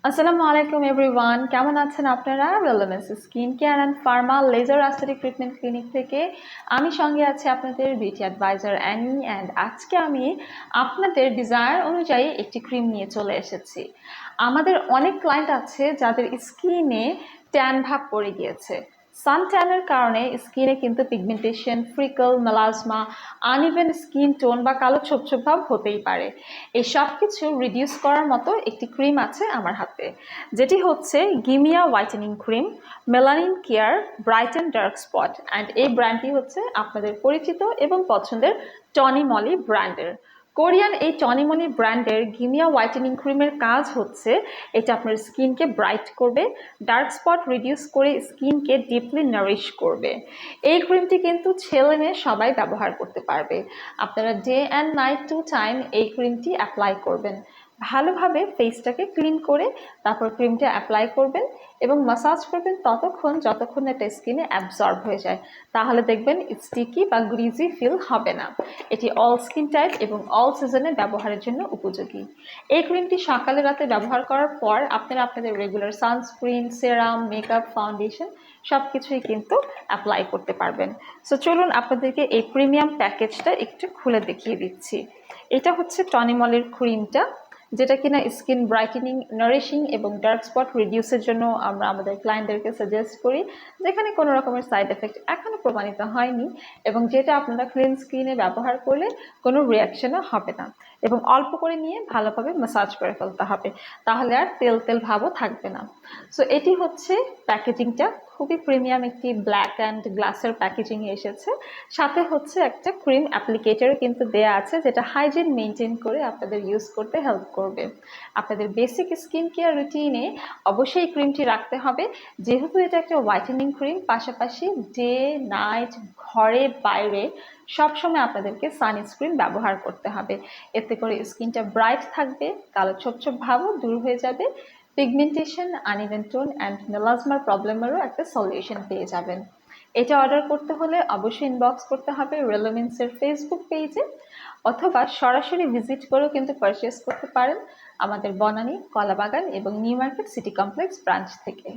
আসসালামু আলাইকুম এভরিওয়ান, কেমন আছেন আপনারা? Relevance skin care and pharma laser aesthetic treatment clinic থেকে আমি সঙ্গে আছি আপনাদের বিউটি অ্যাডভাইজার অ্যানি। অ্যান্ড আজকে আমি আপনাদের ডিজায়ার অনুযায়ী একটি ক্রিম নিয়ে চলে এসেছি। আমাদের অনেক ক্লায়েন্ট আছে যাদের স্কিনে ট্যান ভাব পড়ে গিয়েছে। সান ট্যানের কারণে স্কিনে কিন্তু pigmentation, freckle, melasma, uneven skin tone বা কালো ছোপ ছোপ ভাব হতেই পারে। এই সব কিছু রিডিউস করার মতো একটি ক্রিম আছে আমার হাতে, যেটি হচ্ছে গিমিয়া whitening cream, melanin care bright and dark spot. And এই ব্র্যান্ডটি হচ্ছে আপনাদের পরিচিত এবং পছন্দের টনি মলি ব্র্যান্ডের। কোরিয়ান এই টনি মলি ব্র্যান্ডের গিমিয়া হোয়াইটেনিং ক্রিমের কাজ হচ্ছে এটা আপনার স্কিনকে ব্রাইট করবে, ডার্ক স্পট রিডিউস করে স্কিনকে ডিপলি নারিশ করবে। এই ক্রিমটি কিন্তু ছেলে মেয়ে সবাই ব্যবহার করতে পারবে। আপনারা ডে অ্যান্ড নাইট 2 টাইম এই ক্রিমটি অ্যাপ্লাই করবেন। ভালোভাবে ফেসটাকে ক্লিন করে তারপর ক্রিমটা অ্যাপ্লাই করবেন এবং মাসাজ করবেন ততক্ষণ যতক্ষণ এটা স্কিনে অ্যাবজর্ব হয়ে যায়। তাহলে দেখবেন স্টিকি বা গ্রিজি ফিল হবে না। এটি অল স্কিন টাইপ এবং অল সিজনে ব্যবহারের জন্য উপযোগী। এই ক্রিমটি সকালে রাতে ব্যবহার করার পর আপনারা আপনাদের রেগুলার সানস্ক্রিন, সেরাম, মেকআপ, ফাউন্ডেশন সব কিছুই কিন্তু অ্যাপ্লাই করতে পারবেন। সো চলুন আপনাদেরকে এই প্রিমিয়াম প্যাকেজটা একটু খুলে দেখিয়ে দিচ্ছি। এটা হচ্ছে টনিমলের ক্রিমটা, যেটা কিনা স্কিন ব্রাইটেনিং, নারিশিং এবং ডার্ক স্পট রিডিউসের জন্য আমরা আমাদের ক্লায়েন্টদেরকে সাজেস্ট করি, যেখানে কোনো রকমের সাইড এফেক্ট এখনো প্রমাণিত হয়নি এবং যেটা আপনারা ক্লিন স্কিনে ব্যবহার করলে কোনো রিয়াকশনও হবে না। এবং অল্প করে নিয়ে ভালোভাবে ম্যাসাজ করে ফেলতে হবে, তাহলে আর তেল তেল ভাবও থাকবে না। সো এটি হচ্ছে প্যাকেজিংটা, খুবই প্রিমিয়াম একটি ব্ল্যাক অ্যান্ড গ্লাসের প্যাকেজিং এসেছে। সাথে হচ্ছে একটা ক্রিম অ্যাপ্লিকেটরও কিন্তু দেয়া আছে, যেটা হাইজিন মেনটেন করে আপনাদের ইউজ করতে হেল্প করবে। আপনাদের বেসিক স্কিন কেয়ার রুটিনে অবশ্যই ক্রিমটি রাখতে হবে, যেহেতু এটা একটা হোয়াইটেনিং ক্রিম। পাশাপাশি ডে নাইট, ঘরে বাইরে সবসময় আপনাদেরকে সানস্ক্রিন ব্যবহার করতে হবে। এতে করে স্কিনটা ব্রাইট থাকবে, কালো ছোপ ছোপ ভাবও দূর হয়ে যাবে, পিগমেন্টেশন, আনইভেন টোন অ্যান্ড মেলাজমার প্রবলেমেরও একটা সলিউশন পেয়ে যাবেন। এটা অর্ডার করতে হলে অবশ্যই ইনবক্স করতে হবে রেলোমেন্সের ফেসবুক পেজে, অথবা সরাসরি ভিজিট করেও কিন্তু পারচেস করতে পারেন আমাদের বনানী, কলাবাগান এবং new market city complex branch থেকে।